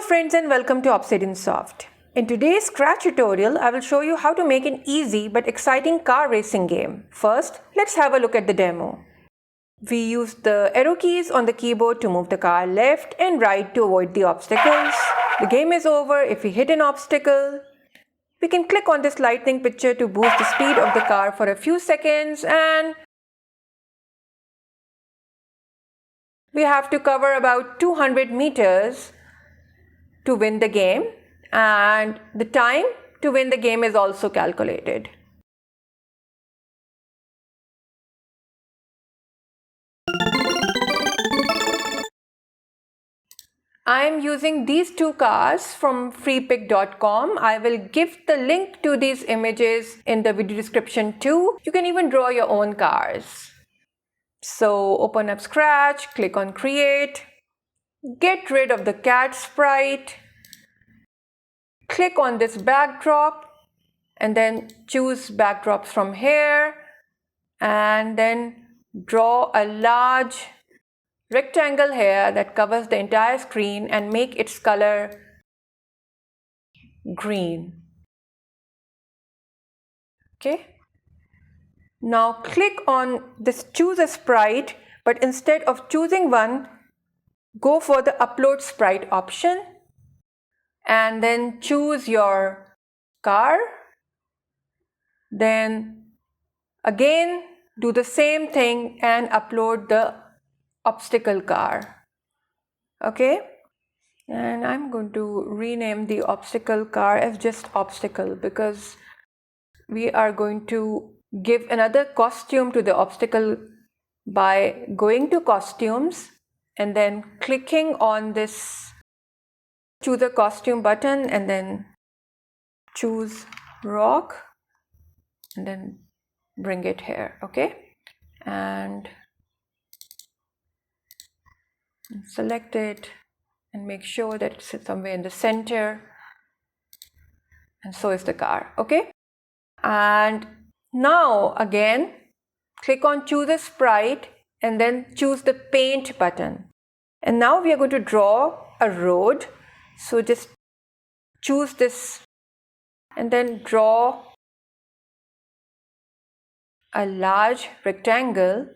friends and welcome to Obsidian Soft. In today's Scratch tutorial, I will show you how to make an easy but exciting car racing game. First, let's have a look at the demo. We use the arrow keys on the keyboard to move the car left and right to avoid the obstacles. The game is over if we hit an obstacle. We can click on this lightning picture to boost the speed of the car for a few seconds, and we have to cover about 200 meters to win the game, and the time to win the game is also calculated. I am using these two cars from freepick.com. I will give the link to these images in the video description too. You can even draw your own cars. So open up Scratch, click on Create, get rid of the cat sprite, click on this backdrop and then choose backdrops from here and then draw a large rectangle here that covers the entire screen and make its color green. Okay. Now click on this choose a sprite, but instead of choosing one, go for the upload sprite option and then choose your car. Then again do the same thing and upload the obstacle car. Okay, and I'm going to rename the obstacle car as just obstacle because we are going to give another costume to the obstacle by going to costumes and then clicking on this choose a costume button and then choose rock and then bring it here. Okay, and select it and make sure that it's somewhere in the center, and so is the car. Okay, and now again click on choose a sprite and then choose the paint button, and now we are going to draw a road. So just choose this and then draw a large rectangle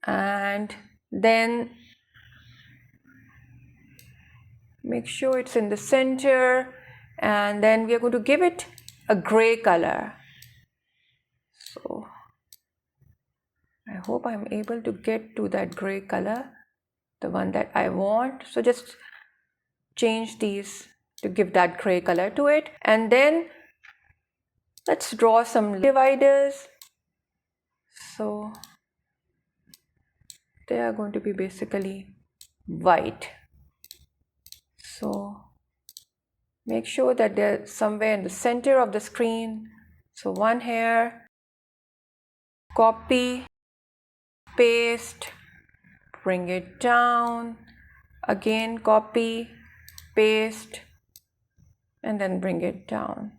and then make sure it's in the center, and then we are going to give it a gray color. So I hope I'm able to get to that gray color, the one that I want. So just change these to give that gray color to it, and then let's draw some dividers. So they are going to be basically white. So make sure that they're somewhere in the center of the screen. So one here, copy, paste, bring it down, again copy, paste, and then bring it down.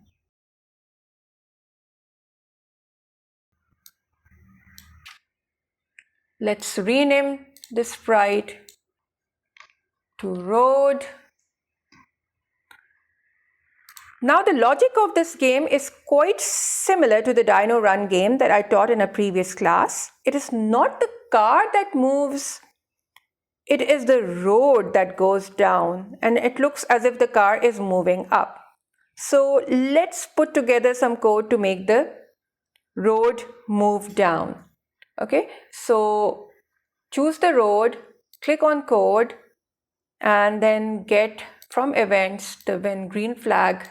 Let's rename this sprite to road. Now the logic of this game is quite similar to the Dino Run game that I taught in a previous class. It is not the car that moves, it is the road that goes down, and it looks as if the car is moving up. So let's put together some code to make the road move down. Okay, so choose the road, click on code, and then get from events the when green flag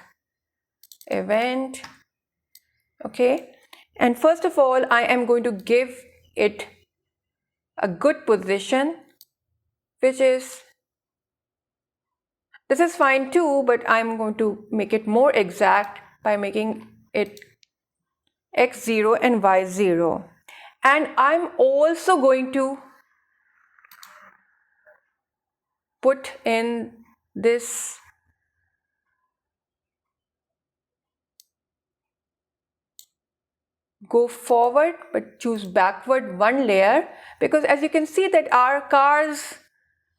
event. Okay, and first of all I am going to give it a good position, which is, this is fine too, but I'm going to make it more exact by making it x0 and y0, and I'm also going to put in this go forward but choose backward one layer, because as you can see that our cars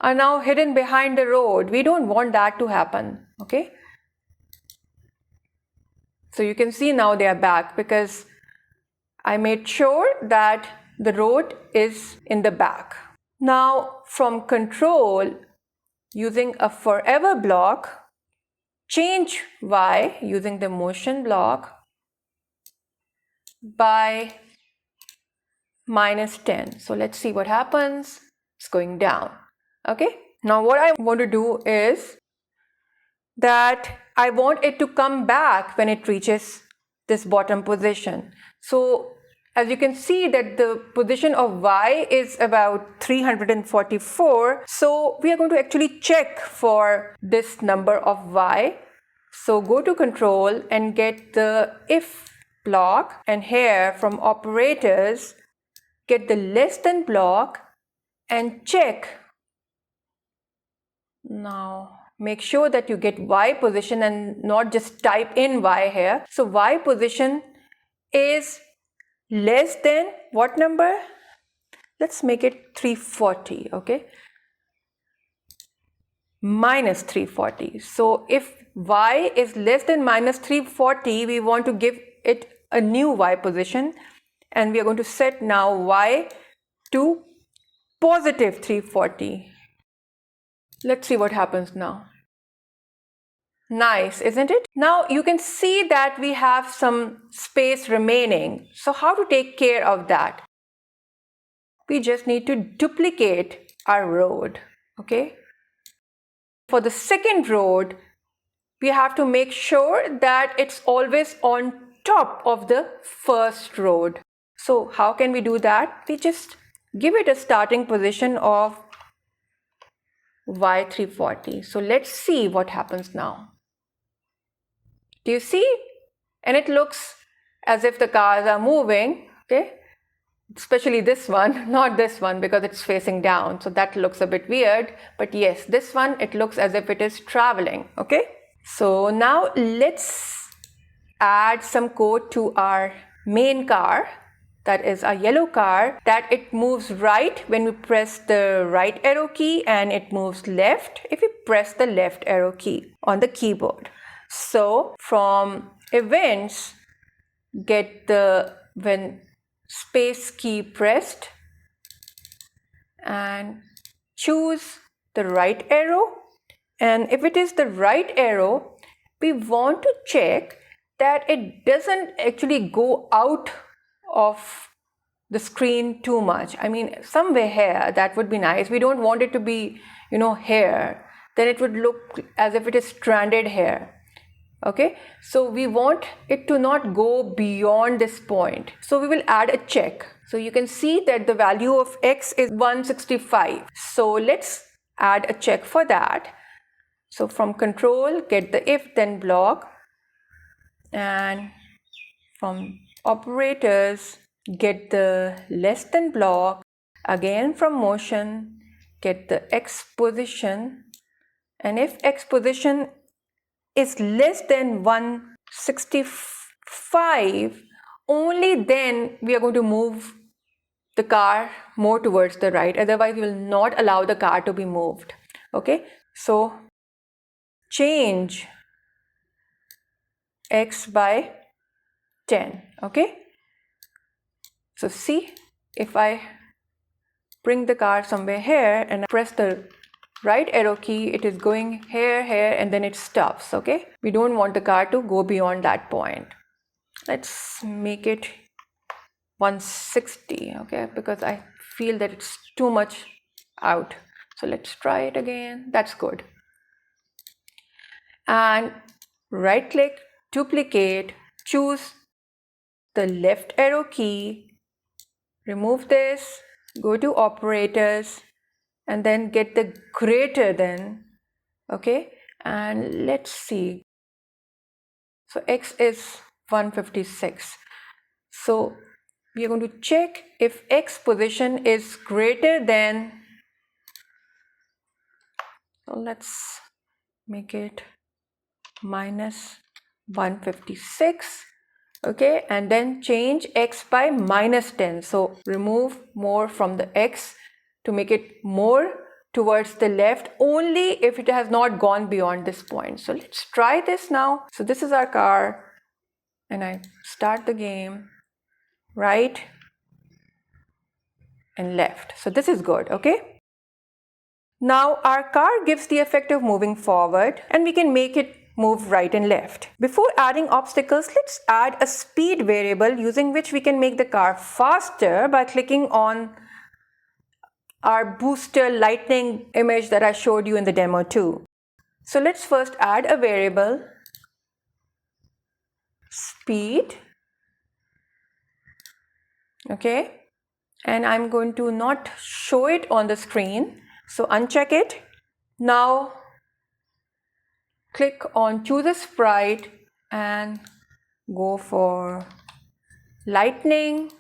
are now hidden behind the road. We don't want that to happen, okay? So you can see now they are back because I made sure that the road is in the back. Now from control, using a forever block, change y using the motion block by -10. So let's see what happens. It's going down. Okay. Now what I want to do is that I want it to come back when it reaches this bottom position. So as you can see that the position of y is about 344. So we are going to actually check for this number of y. So go to control and get the if block, and here from operators get the less than block and check. Now make sure that you get y position and not just type in y here. So y position is less than what number? Let's make it 340, okay? Minus 340. So if y is less than minus 340, we want to give it a new y position, and we are going to set now y to positive 340. Let's see what happens now. Nice, isn't it? Now you can see that we have some space remaining. So how to take care of that? We just need to duplicate our road, okay? For the second road, we have to make sure that it's always on top of the first road. So how can we do that? We just give it a starting position of y340. So let's see what happens now. Do you see? And it looks as if the cars are moving, okay? Especially this one, not this one because it's facing down. So that looks a bit weird. But yes, this one, it looks as if it is traveling, okay? So now let's add some code to our main car. That is a yellow car, that it moves right when we press the right arrow key, and it moves left if we press the left arrow key on the keyboard. So from events, get the when space key pressed and choose the right arrow. And if it is the right arrow, we want to check that it doesn't actually go out of the screen too much. I mean, somewhere here, that would be nice. We don't want it to be, here. Then it would look as if it is stranded here. Okay, so we want it to not go beyond this point. So we will add a check. So you can see that the value of x is 165. So let's add a check for that. So from control, get the if then block, and from operators, get the less than block. Again from motion, get the x position, and if x position is less than 165, only then we are going to move the car more towards the right. Otherwise, we will not allow the car to be moved. Okay, so change x by 10. Okay, so see, if I bring the car somewhere here and I press the right arrow key, it is going here, and then it stops. Okay, we don't want the car to go beyond that point. Let's make it 160, okay, because I feel that it's too much out. So let's try it again. That's good. And right click, duplicate, choose the left arrow key, remove this, go to operators, and then get the greater than, okay, and let's see. So x is 156. So we are going to check if x position is greater than, so let's make it minus 156. Okay, and then change x by -10. So remove more from the x to make it more towards the left only if it has not gone beyond this point. So let's try this now. So this is our car, and I start the game, right and left. So this is good, okay? Now our car gives the effect of moving forward, and we can make it move right and left. Before adding obstacles, let's add a speed variable using which we can make the car faster by clicking on our booster lightning image that I showed you in the demo too. So let's first add a variable, speed, okay? And I'm going to not show it on the screen, so uncheck it. Now click on choose a sprite and go for lightning,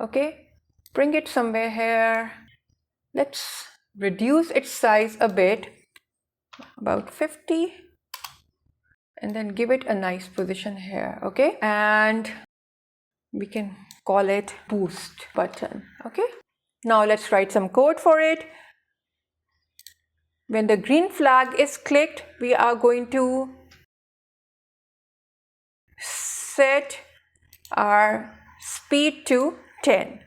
okay? Bring it somewhere here. Let's reduce its size a bit, about 50, and then give it a nice position here, okay? And we can call it boost button, okay? Now let's write some code for it. When the green flag is clicked, we are going to set our speed to 10,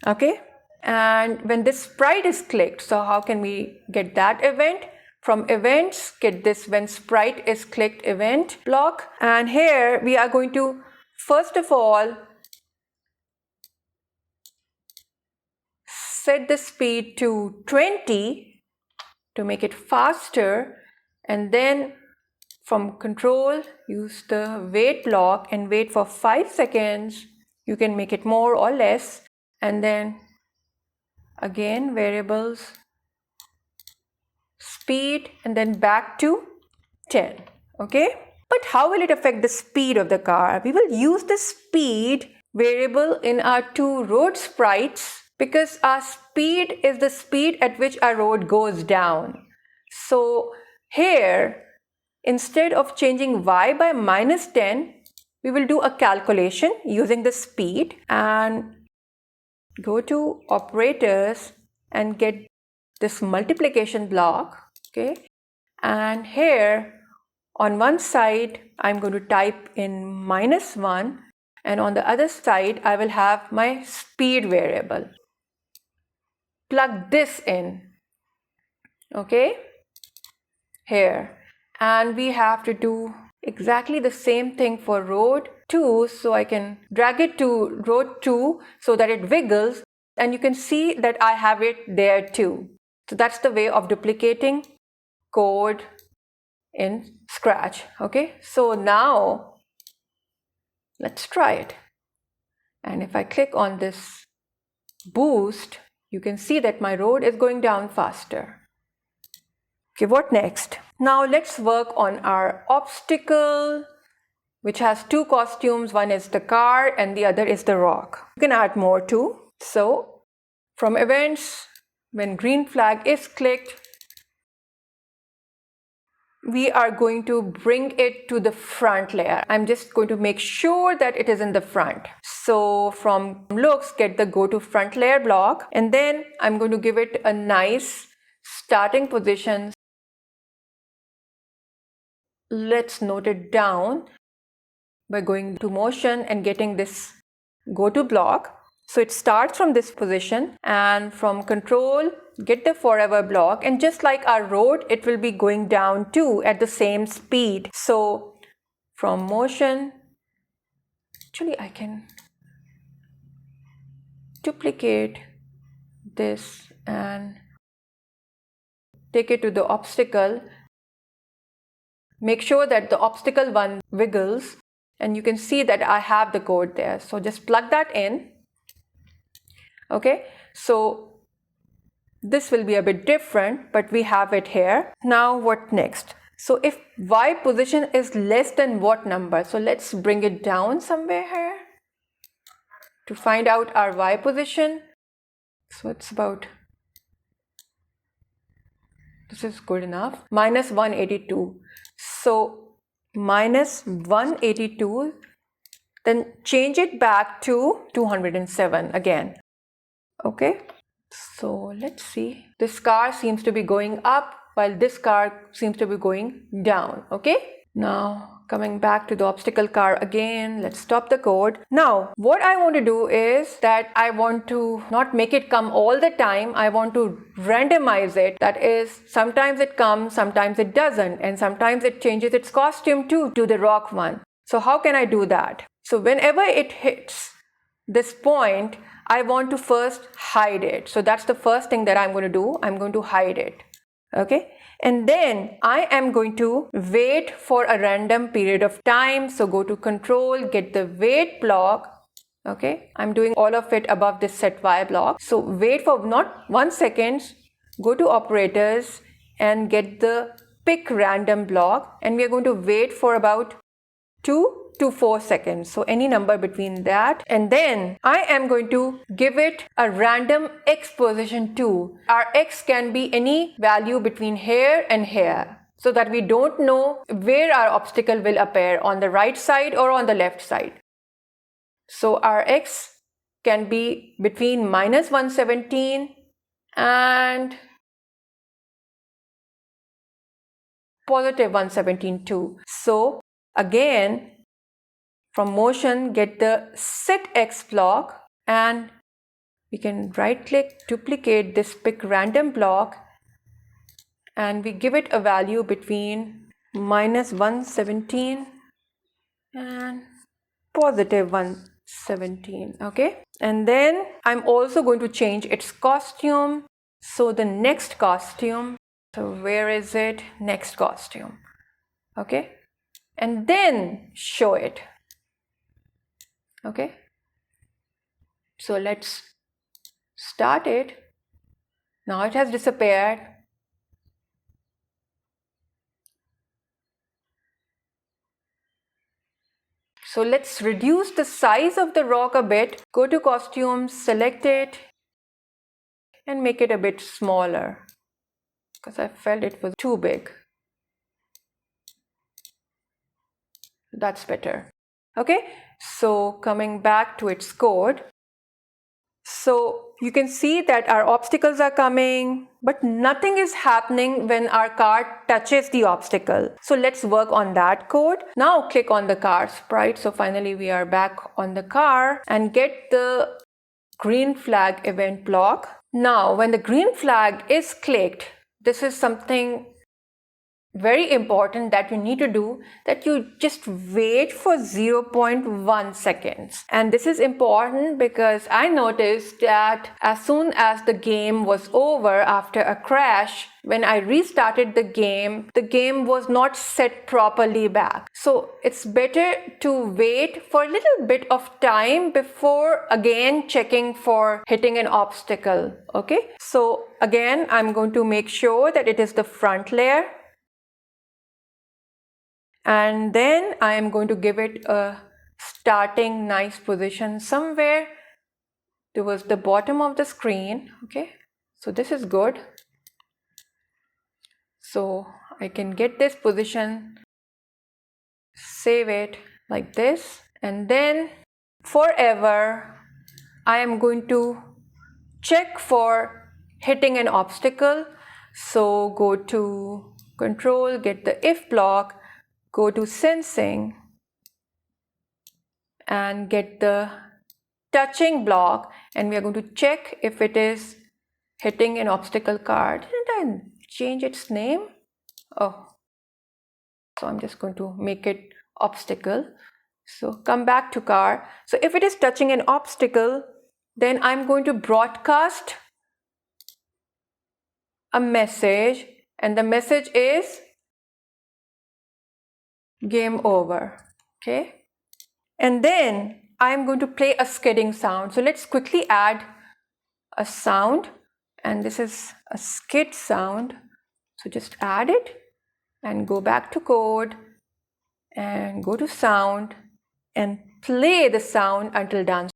okay? And when this sprite is clicked, so how can we get that event? From events, get this when sprite is clicked event block. And here we are going to, first of all, set the speed to 20 to make it faster. And then from control, use the wait block and wait for 5 seconds. You can make it more or less. And then again, variables, speed, and then back to 10, okay? But how will it affect the speed of the car? We will use the speed variable in our two road sprites because our speed is the speed at which our road goes down. So here, instead of changing y by -10, we will do a calculation using the speed and go to operators and get this multiplication block, okay? And here on one side, I'm going to type in -1, and on the other side, I will have my speed variable. Plug this in, okay? Here. And we have to do exactly the same thing for road 2. So I can drag it to road 2 so that it wiggles, and you can see that I have it there too. So that's the way of duplicating code in Scratch, okay? So now let's try it. And if I click on this boost, you can see that my road is going down faster. Okay, what next? Now let's work on our obstacle, which has two costumes. One is the car and the other is the rock. You can add more too. So from events, when green flag is clicked, we are going to bring it to the front layer. I'm just going to make sure that it is in the front. So from looks, get the go to front layer block, and then I'm going to give it a nice starting position. Let's note it down by going to motion and getting this go to block. So it starts from this position, and from control, get the forever block, and just like our road, it will be going down too at the same speed. So from motion, actually I can duplicate this and take it to the obstacle. Make sure that the obstacle one wiggles, and you can see that I have the code there. So just plug that in. Okay, so this will be a bit different, but we have it here. Now what next? So if y position is less than what number? So let's bring it down somewhere here to find out our y position. So it's about, this is good enough, -182. So -182, then change it back to 207 again. Okay, So let's see. This car seems to be going up while this car seems to be going down. Okay. Now coming back to the obstacle car again, let's stop the code. Now what I want to do is that I want to not make it come all the time. I want to randomize it. That is, sometimes it comes, sometimes it doesn't, and sometimes it changes its costume too to the rock one. So how can I do that? So whenever it hits this point, I want to first hide it. So that's the first thing that I'm going to do. I'm going to hide it. Okay. And then I am going to wait for a random period of time. So go to control, get the wait block. Okay. I'm doing all of it above this set y block. So wait for not 1 second, go to operators and get the pick random block. And we are going to wait for about 2 to 4 seconds. So any number between that. And then I am going to give it a random x position too. Our x can be any value between here and here, so that we don't know where our obstacle will appear, on the right side or on the left side. So our x can be between minus 117 and positive 117 too. So again, from motion, get the set x block, and we can right click, duplicate this pick random block, and we give it a value between minus 117 and positive 117. Okay. And then I'm also going to change its costume. So the next costume, so where is it? Next costume. Okay. And then show it. Okay, so let's start it. Now it has disappeared. So let's reduce the size of the rock a bit. Go to costumes, select it, and make it a bit smaller, because I felt it was too big. That's better. Okay, so coming back to its code. So you can see that our obstacles are coming, but nothing is happening when our car touches the obstacle. So let's work on that code. Now click on the car sprite. So finally we are back on the car, and get the green flag event block. Now when the green flag is clicked, this is something very important that you need to do, that you just wait for 0.1 seconds. And this is important because I noticed that as soon as the game was over after a crash, when I restarted the game was not set properly back. So it's better to wait for a little bit of time before again checking for hitting an obstacle. Okay, so again I'm going to make sure that it is the front layer. And then I am going to give it a starting nice position somewhere towards the bottom of the screen. Okay, so this is good. So I can get this position, save it like this, and then forever I am going to check for hitting an obstacle. So go to control, get the if block, go to sensing, and get the touching block, and we are going to check if it is hitting an obstacle card. Didn't I change its name? Oh, so I'm just going to make it obstacle. So come back to car. So if it is touching an obstacle, then I'm going to broadcast a message, and the message is game over. Okay, and then I'm going to play a skidding sound. So let's quickly add a sound, and this is a skid sound. So just add it and go back to code and go to sound and play the sound until done.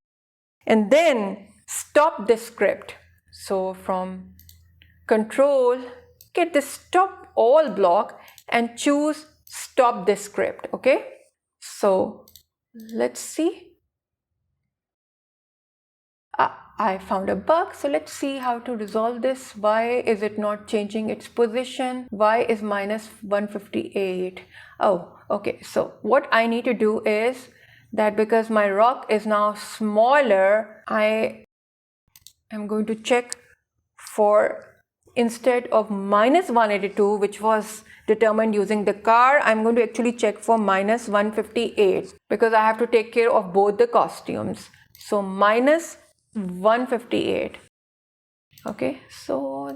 And then stop this script. So from control, get the stop all block and choose stop this script. Okay, so let's see. I found a bug, so let's see how to resolve this. Why is it not changing its position? Why is minus 158? Oh, okay. So what I need to do is that because my rock is now smaller, I am going to check for, instead of minus 182, which was determined using the car, I'm going to actually check for minus 158 because I have to take care of both the costumes. So minus 158. Okay, so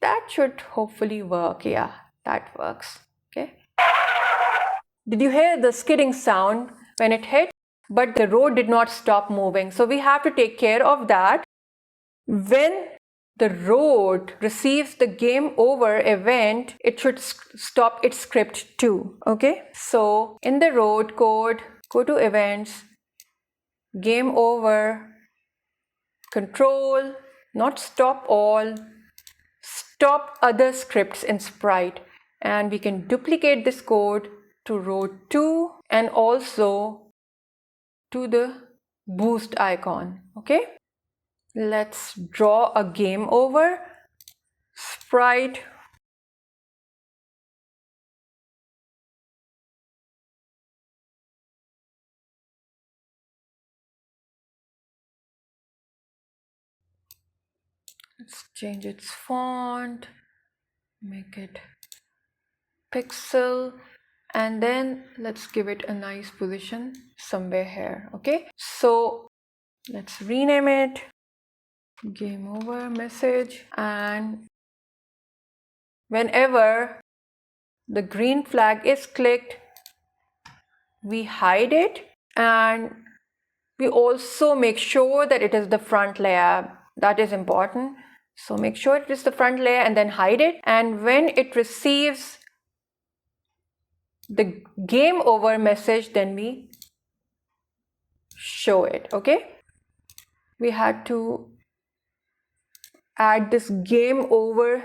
that should hopefully work. Yeah, that works. Okay. Did you hear the skidding sound when it hit? But the road did not stop moving. So we have to take care of that. When the road receives the game over event, it should stop its script too. Okay. So in the road code, go to events, game over, control, not stop all, stop other scripts in Sprite, and we can duplicate this code to row 2 and also to the boost icon. Okay, let's draw a game over. Sprite let's change its font, make it pixel, and then let's give it a nice position somewhere here. Okay, so let's rename it game over message, and whenever the green flag is clicked, we hide it, and we also make sure that it is the front layer. That is important. So make sure it is the front layer and then hide it, and when it receives the game over message, then we show it. Okay, we had to add this game over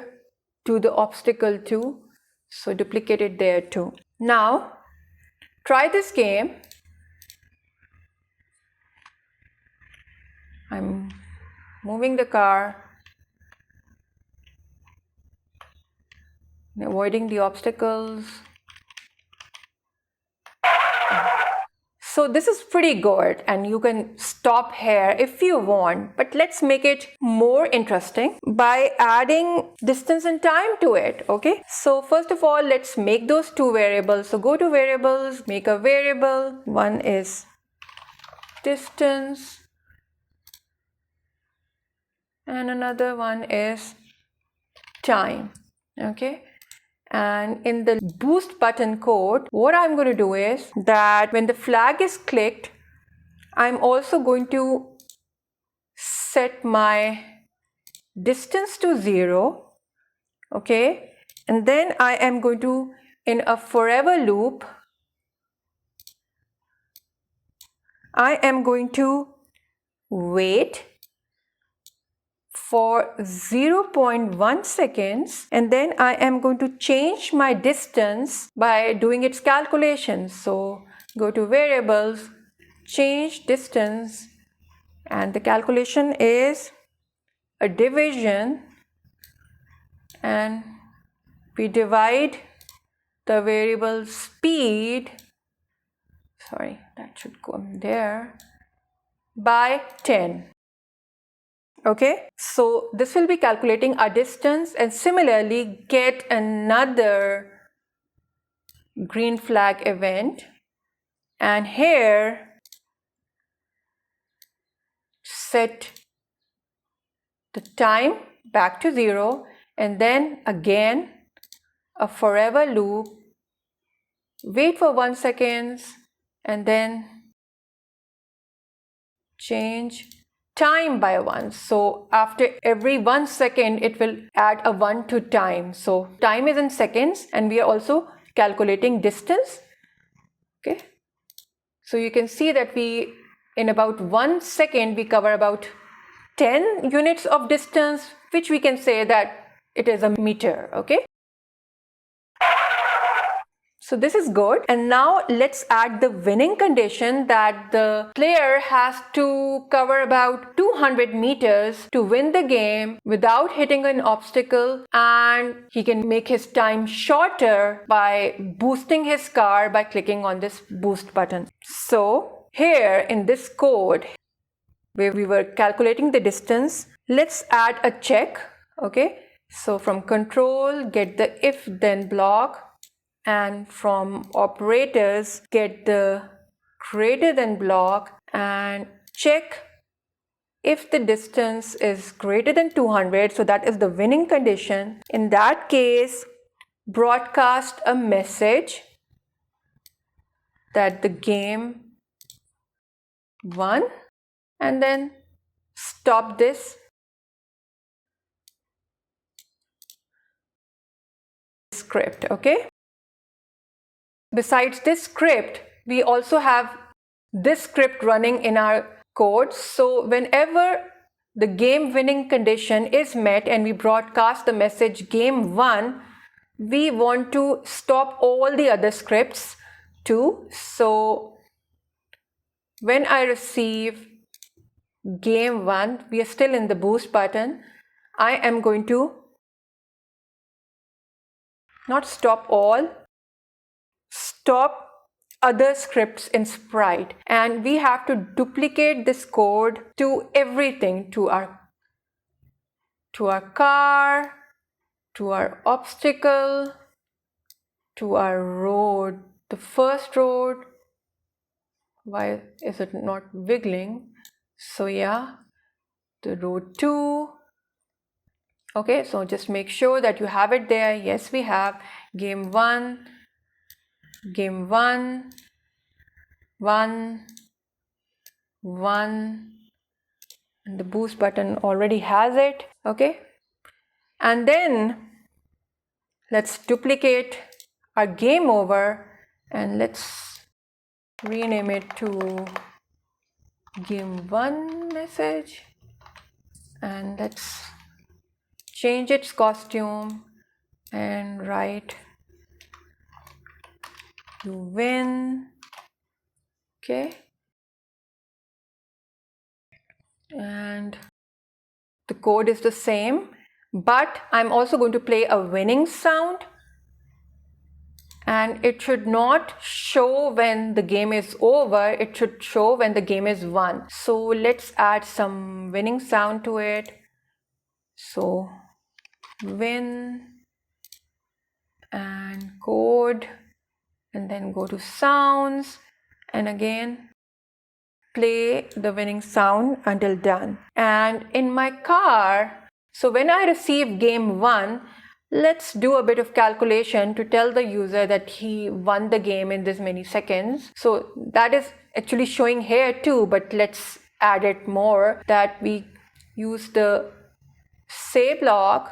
to the obstacle too, so duplicate it there too. Now try this game. I'm moving the car, avoiding the obstacles. So this is pretty good, and you can stop here if you want, but let's make it more interesting by adding distance and time to it. Okay, so first of all, let's make those two variables. So go to variables, make a variable. One is distance and another one is time. Okay, and in the boost button code, what I'm going to do is that when the flag is clicked, I'm also going to set my distance to 0. Okay, and then I am going to, in a forever loop, I am going to wait for 0.1 seconds, and then I am going to change my distance by doing its calculations. So go to variables, change distance, and the calculation is a division, and we divide the variable speed, sorry, that should go there, by 10. Okay, so this will be calculating our distance, and similarly get another green flag event, and here set the time back to 0, and then again a forever loop, wait for 1 second, and then change time by 1. So after every 1 second, it will add a 1 to time. So time is in seconds, and we are also calculating distance. Okay, so you can see that we, in about 1 second, we cover about 10 units of distance, which we can say that it is a meter. Okay, So this is good. And now let's add the winning condition that the player has to cover about 200 meters to win the game without hitting an obstacle, and he can make his time shorter by boosting his car by clicking on this boost button. So here in this code where we were calculating the distance, let's add a check. Okay, so from control, get the if then block, and from operators, get the greater than block and check if the distance is greater than 200. So that is the winning condition. In that case, broadcast a message that the game won, and then stop this script. Okay. Besides this script, we also have this script running in our code. So whenever the game winning condition is met and we broadcast the message game won, we want to stop all the other scripts too. So when I receive game won, we are still in the boost button. I am going to not stop all, stop other scripts in Sprite, and we have to duplicate this code to everything, to our car, to our obstacle, to our road. The first road, why is it not wiggling? So yeah, the road 2. Okay, so just make sure that you have it there. Yes, we have game 1, game 1, 1, 1, and the boost button already has it. Okay, and then let's duplicate our game over and let's rename it to game 1 message, and let's change its costume and write you win. Okay, and the code is the same, but I'm also going to play a winning sound, and it should not show when the game is over, it should show when the game is won. So let's add some winning sound to it. So win and code, and then go to sounds, and again play the winning sound until done. And in my car, so when I receive game 1, let's do a bit of calculation to tell the user that he won the game in this many seconds. So that is actually showing here too, but let's add it more, that we use the say block.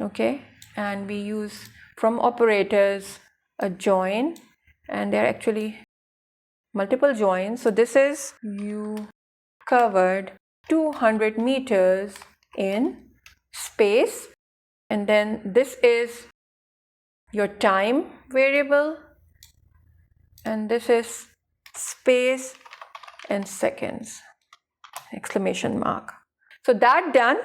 Okay, and we use from operators a join, and there are actually multiple joins. So this is you covered 200 meters in space, and then this is your time variable, and this is space and seconds, exclamation mark. So that done,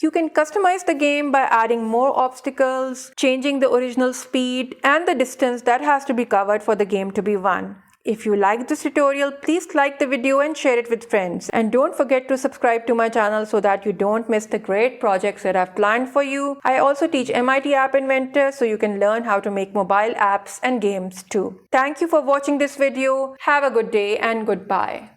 you can customize the game by adding more obstacles, changing the original speed and the distance that has to be covered for the game to be won. If you liked this tutorial, please like the video and share it with friends. And don't forget to subscribe to my channel so that you don't miss the great projects that I've planned for you. I also teach MIT App Inventor so you can learn how to make mobile apps and games too. Thank you for watching this video. Have a good day and goodbye.